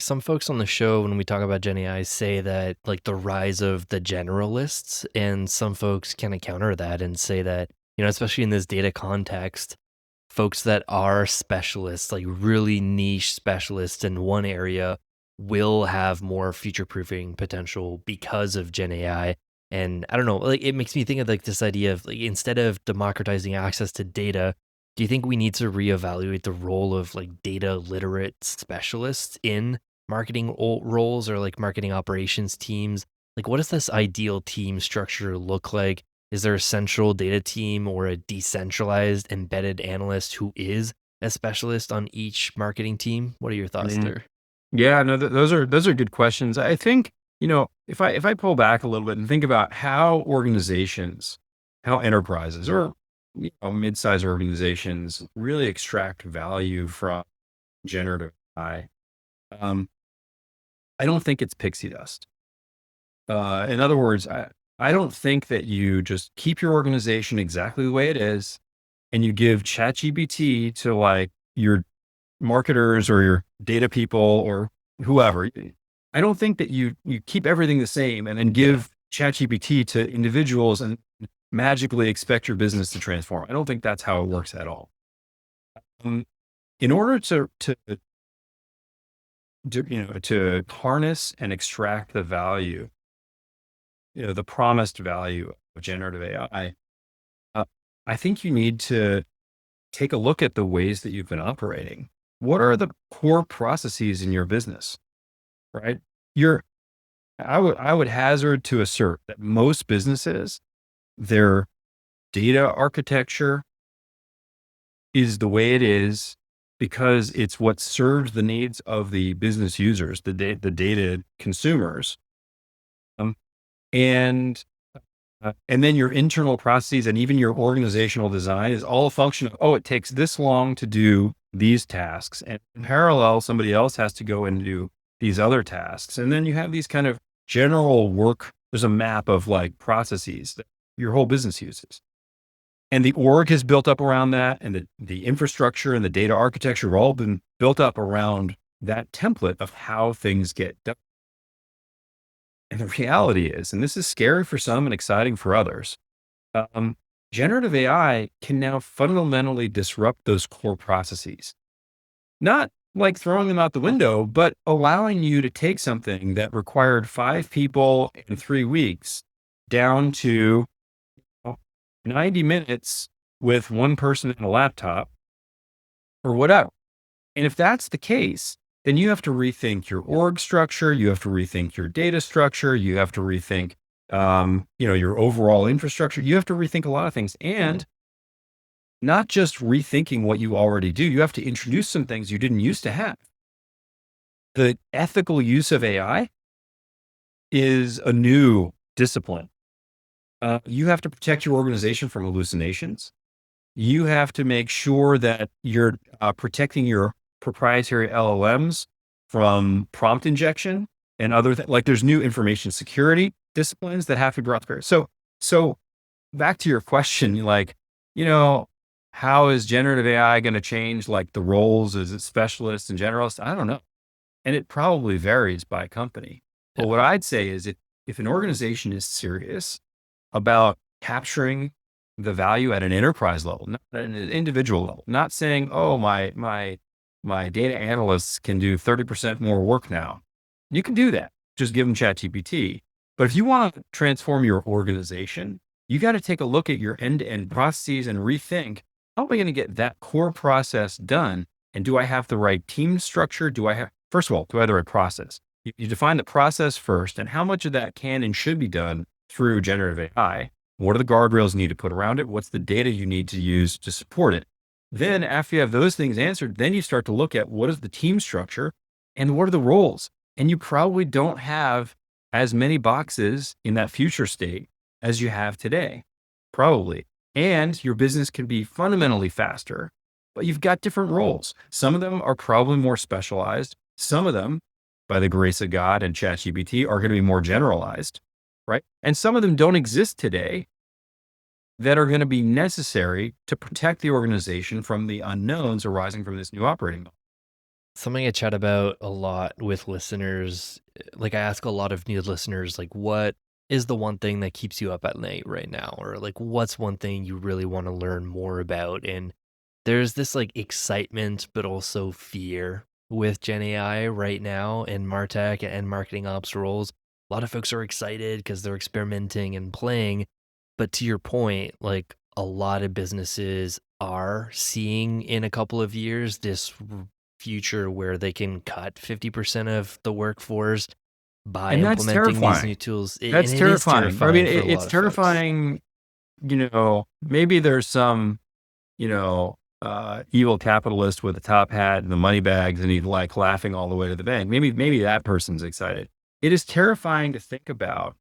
Some folks on the show, when we talk about Gen AI, say that like the rise of the generalists, and some folks kind of counter that and say that, especially in this data context, folks that are specialists, like really niche specialists in one area, will have more future proofing potential because of Gen AI. And I don't know, like it makes me think of like this idea of like instead of democratizing access to data, do you think we need to reevaluate the role of like data literate specialists in marketing roles or like marketing operations teams? Like, what does this ideal team structure look like? Is there a central data team or a decentralized embedded analyst who is a specialist on each marketing team? What are your thoughts Mm, there? yeah, no, those are good questions. I think, if I pull back a little bit and think about how organizations, how enterprises or mid-sized organizations really extract value from generative AI, um, I don't think it's pixie dust. In other words, I don't think that you just keep your organization exactly the way it is and you give ChatGPT to like your marketers or your data people or whoever. I don't think that you keep everything the same and then Yeah. give ChatGPT to individuals and magically expect your business to transform. I don't think that's how it works at all. Um, in order to harness and extract the value, the promised value of generative AI, uh, I think you need to take a look at the ways that you've been operating. What are the core processes in your business? Right? You're I would hazard to assert that most businesses, their data architecture is the way it is because it's what serves the needs of the business users, the data consumers. Um, and and then your internal processes and even your organizational design is all a function of, oh, it takes this long to do these tasks. And in parallel, somebody else has to go and do these other tasks. And then you have these kind of general work. There's a map of like processes that your whole business uses. And the org has built up around that. And the infrastructure and the data architecture have all been built up around that template of how things get done. And the reality is, and this is scary for some and exciting for others, um, generative AI can now fundamentally disrupt those core processes. Not like throwing them out the window, but allowing you to take something that required 5 people in 3 weeks down to oh, 90 minutes with one person and a laptop or whatever. And if that's the case, then you have to rethink your org structure. You have to rethink your data structure. You have to rethink, your overall infrastructure. You have to rethink a lot of things, and not just rethinking what you already do. You have to introduce some things you didn't used to have. The ethical use of AI is a new discipline. You have to protect your organization from hallucinations. You have to make sure that you're protecting your proprietary LLMs from prompt injection and other things. Like there's new information security disciplines that have to be brought to bear. So back to your question, like, you know, how is generative AI going to change like the roles? Is it specialists and generalists? I don't know. And it probably varies by company. But what Yeah. I'd say is if an organization is serious about capturing the value at an enterprise level, not at an individual level, not saying, oh, my data analysts can do 30% more work now. You can do that. Just give them ChatGPT. But if you want to transform your organization, you got to take a look at your end-to-end processes and rethink, how am I going to get that core process done? And do I have the right team structure? First of all, do I have the right process? You define the process first and how much of that can and should be done through generative AI. What are the guardrails you need to put around it? What's the data you need to use to support it? Then after you have those things answered, then you start to look at what is the team structure and what are the roles? And you probably don't have as many boxes in that future state as you have today, probably. And your business can be fundamentally faster, but you've got different roles. Some of them are probably more specialized. Some of them, by the grace of God and ChatGPT, are going to be more generalized, right? And some of them don't exist today that are going to be necessary to protect the organization from the unknowns arising from this new operating model. Something I chat about a lot with listeners, like I ask a lot of new listeners, like, what is the one thing that keeps you up at night right now? Or like, what's one thing you really want to learn more about? And there's this like excitement, but also fear with Gen AI right now in Martech and marketing ops roles. A lot of folks are excited because they're experimenting and playing. But to your point, like a lot of businesses are seeing in a couple of years this future where they can cut 50% of the workforce by And that's implementing these new terrifying. tools. That's And it is terrifying. I mean, terrifying for a it's lot of folks. terrifying, maybe there's some, evil capitalist with a top hat and the money bags and he's like laughing all the way to the bank. Maybe that person's excited. It is terrifying to think about,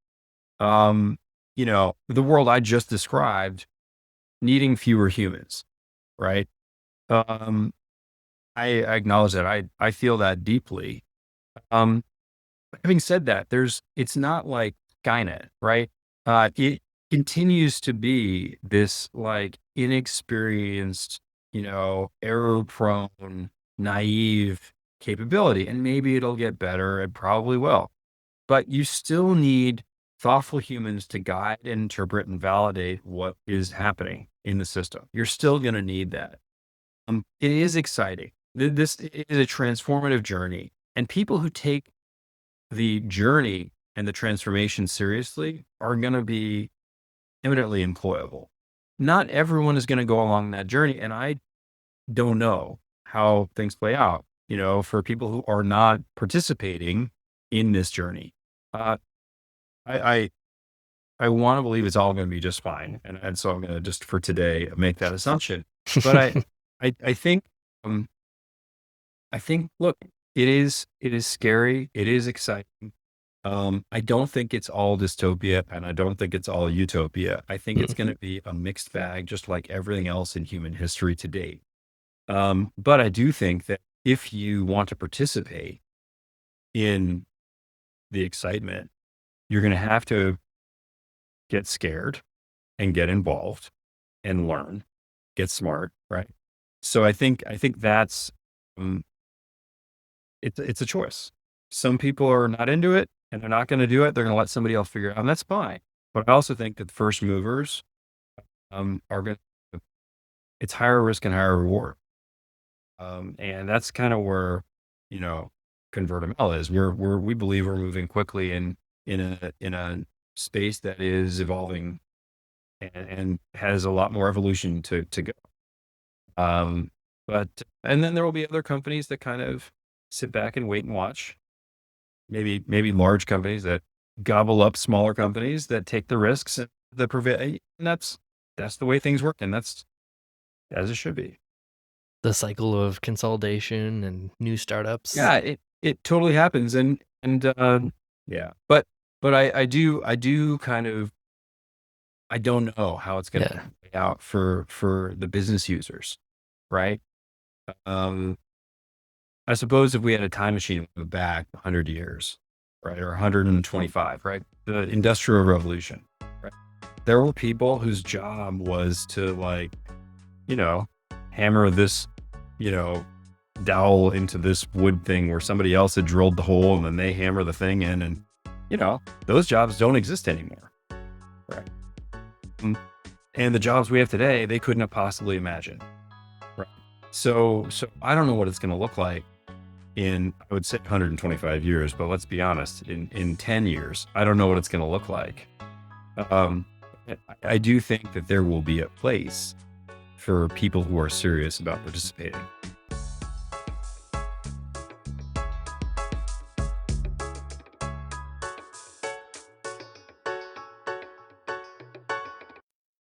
um, the world I just described needing fewer humans, right? Um, I acknowledge that. I feel that deeply. Um, Having said that, it's not like Skynet, right? It continues to be this like inexperienced, error prone, naive capability. And maybe it'll get better. It probably will. But you still need thoughtful humans to guide, interpret, and validate what is happening in the system. You're still going to need that. It is exciting. This is a transformative journey. And people who take the journey and the transformation seriously are going to be eminently employable. Not everyone is going to go along that journey. And I don't know how things play out, for people who are not participating in this journey. Uh, I, I, I want to believe it's all going to be just fine. And so I'm going to just for today make that assumption. But I think, um, look, it is scary. It is exciting. I don't think it's all dystopia and I don't think it's all utopia. I think it's going to be a mixed bag, just like everything else in human history to date. But I do think that if you want to participate in the excitement, you're going to have to get scared and get involved and learn, get smart, right? So I think that's, um, it's a choice. Some people are not into it and they're not going to do it. They're going to let somebody else figure it out. And that's fine. But I also think that the first movers, are going to, it's higher risk and higher reward. And that's kind of where, you know, ConvertML is. We believe we're moving quickly in a space that is evolving and has a lot more evolution to go. Um, and then there will be other companies that kind of sit back and wait and watch. Maybe large companies that gobble up smaller companies that take the risks and that prevent, and that's the way things work, and that's as it should be. The cycle of consolidation and new startups. Yeah, it totally happens, and yeah, but I do kind of I don't know how it's going to Yeah. play out for the business users, right? Um, I suppose if we had a time machine we go back 100 years, right, or 125, right, the Industrial Revolution, right? There were people whose job was to like, you know, hammer this, you know, dowel into this wood thing where somebody else had drilled the hole and then they hammer the thing in, and those jobs don't exist anymore, right? Mm, And the jobs we have today, they couldn't have possibly imagined, right? So I don't know what it's going to look like in, I would say 125 years, but let's be honest, in 10 years, I don't know what it's going to look like. Um, I do think that there will be a place for people who are serious about participating.